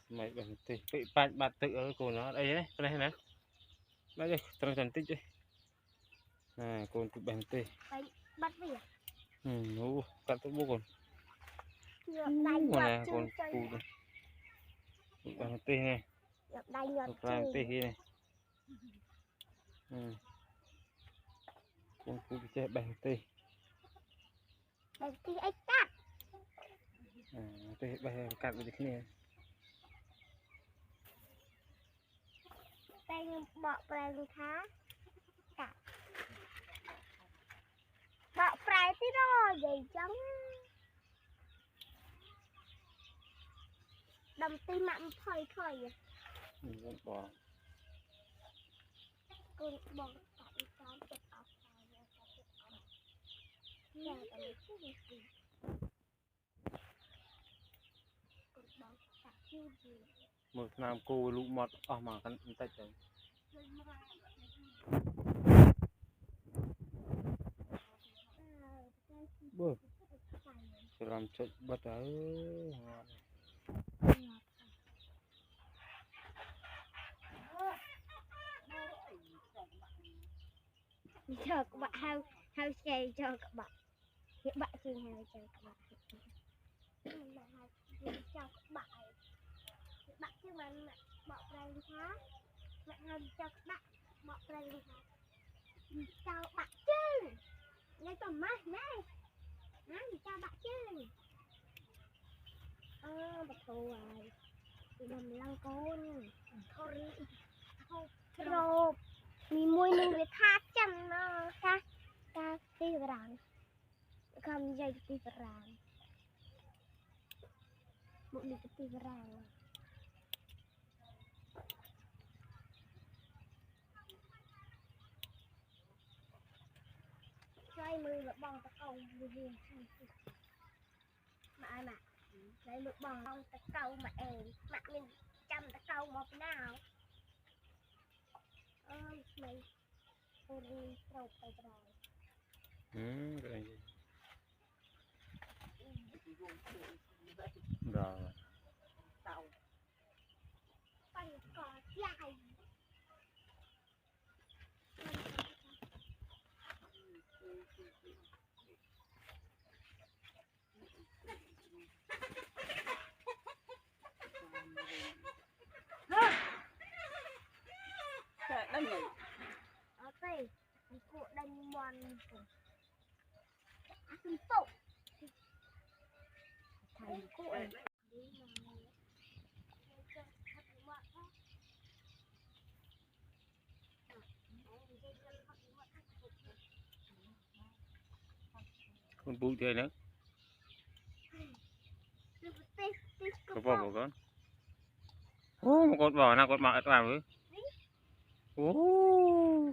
mày bằng tì bị bạn tự ở cô nó đây đấy cái này nè đây trăng tròn tích đây à con tụi bằng tì bắt gì cắt tụi bố con nè con tụi bằng tì này tụi bằng tì này con tụi chơi bằng tì ấy cắt tì bằng cắt được cái này tay bọ prang khá cắt bọ prang tí đó vậy trắng đầm ti mặn thôi thôi bò con bò cắt con chụp ốc một nam cô lũ mọt mà cắn tay trời bơ làm chết bật ở cho các bạn hao xe cho các bạn hiện bạn xin hao cho các bạn cho các bạn bạn chứ mà bọ prang khá mẹ hao cho các bạn bọ prang khá chào bạn chứ lấy tầm mắt này chào bạn chứ bật thù rồi đầm lăng con thôiมีมวยหนึ่งเลยท่าจันนะท่าตีกลางคำใหญ่ตีกลางบุกดีตีกลางใช้มือแบบบองตะเกาดูดีมาใช้มือบองตะเกามาเองมาเองจำตะเกาหมดหน้าmày tôi đi trâu tay rồi cái này rồi tàu con cò dài đây này ở đây cụ đánh mòn ăn tụ thầy cụ con bú chơi nữa có bò của con một con bò nào con bò vào với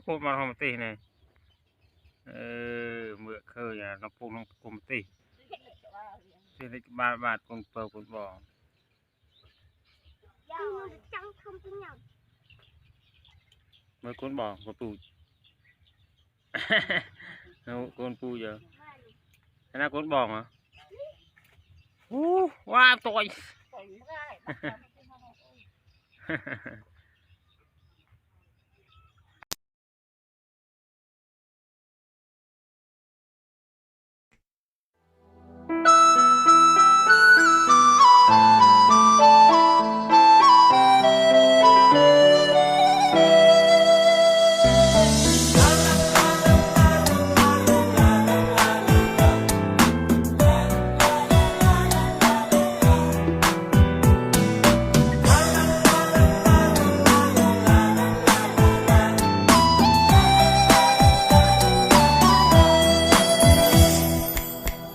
con bò không tì này mượn khơi nhà nó cùng tì thế thì ba bạt con bò mấy con bò có tù con pu giờ thế nào con bò mà wow tội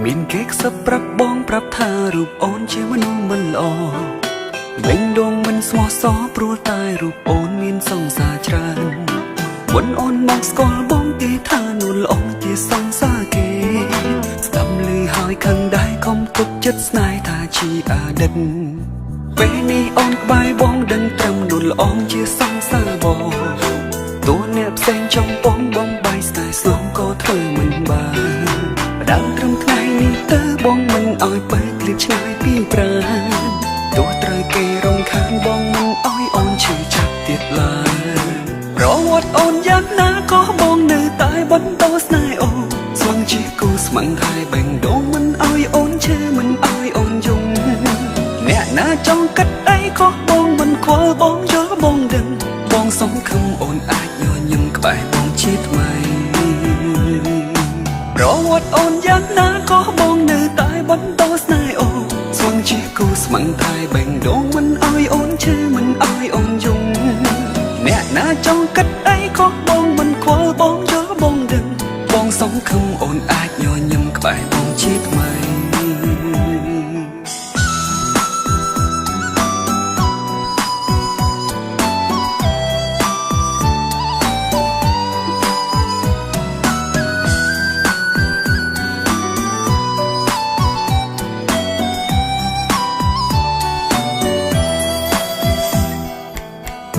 miền kết sắp prap bong prap tha rụp ôn chỉ mình lò mình đong mình xóa xó pro tai rụp ôn miền sông xa tràn buồn ôn mong scroll bong tí tha nụ lỏng tí sông xa kề sắm lì hỏi khăn đai không tục chất snai tha chi đất về ni ôn bài bong đằng trầm nụ lỏng chỉ sông xa bò tua nẹp sen trong bong bong bay sky xuống có thơ mình bà đang trầm ថ្ងៃនេះតើបងមិនអោយបែកឃ្លាតឆ្ងាយពីប្រាណទោះត្រូវគេរំខានបងមិនអោយអូនឈឺចាប់ទៀតឡើយប្រវត្តិអូនយ៉ាងណាក៏បងនៅតែបន្តស្នេហ៍អូនស្មឹងជាគូស្មឹងហើយបែងដងមិនអោយអូនឈឺមិនអោយអូនយំអ្នកណាចង់កាត់អីក៏បងមិនខ្វល់បងយល់បងដឹងបងសង្ឃឹមអូនអាចញញឹមក្បែរបងជាថ្មីប្រវត្តិអូនយ៉ាងណាក៏បងនៅតែបន្តស្នេហ៍អូនស្មឹងជាគូស្មឹងតែបែងដងមិនអោយអូនឈឺមិនអោយអូនយំអ្នកណាចង់កាត់អីក៏បងមិនខ្វល់បងយល់បងដឹងបងសង្ឃឹមអូនអាចញញឹមក្បែរបងជាថ្មី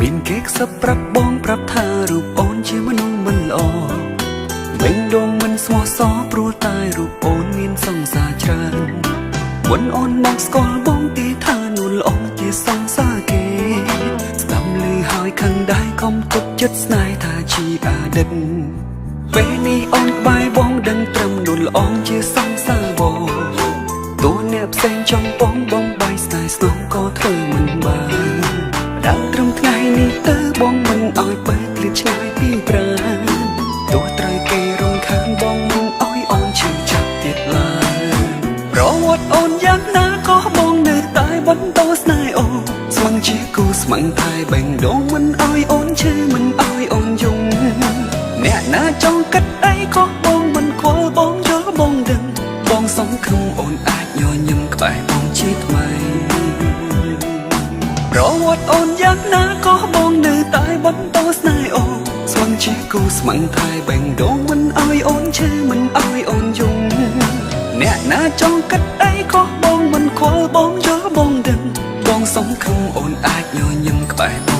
មានគេខ្សឹបប្រាប់បងប្រាប់ថារូបអូនជាមនុស្សមិនល្អបេងដងមិនស្មោះសរព្រោះតែរូបអូនមានសង្សារច្រើនមុនអូនមកស្គាល់បងទីថានួនល្អជាសង្សារគេស្ដាំឮហើយខឹងដែរកុំទុកចិត្តស្នេហ៍ថាជាអតីតពេលនេះអូនក្បែរបងដឹងត្រឹមនួនល្អជាសង្សារបងតួអ្នកផ្សេងចង់បងបងបាយស្នេហ៍ស្នងក៏ធ្វើមិនបានដល់ត្រឹមថ្ងៃនេះតើបងមិនអោយបែកឃ្លាតឆ្ងាយពីប្រាណទោះត្រូវគេរំខានបងមិនអោយអូនឈឺចាប់ទៀតឡើយប្រវត្តិអូនយ៉ាងណាក៏បងនៅតែបន្តស្នេហ៍អូនស្មឹងជាគូស្មឹងតែបែងដងមិនអោយអូនឈឺមិនអោយអូនយំអ្នកណាចង់កាត់អីក៏បងមិនខ្វល់បងយល់បងដឹងបងសង្ឃឹមអូនអាចញញឹមក្បែរបងជាថ្មីប្រវត្តិអូនយ៉ាងណាក៏បងនៅតែបន្តស្នេហ៍អូនស្មឹងជាគូស្មឹងតែបែងដងមិនអោយអូនឈឺមិនអោយអូនយំអ្នកណាចង់កាត់អីក៏បងមិនខ្វល់បងយល់បងដឹងបងសង្ឃឹមអូនអាចញញឹមក្បែរ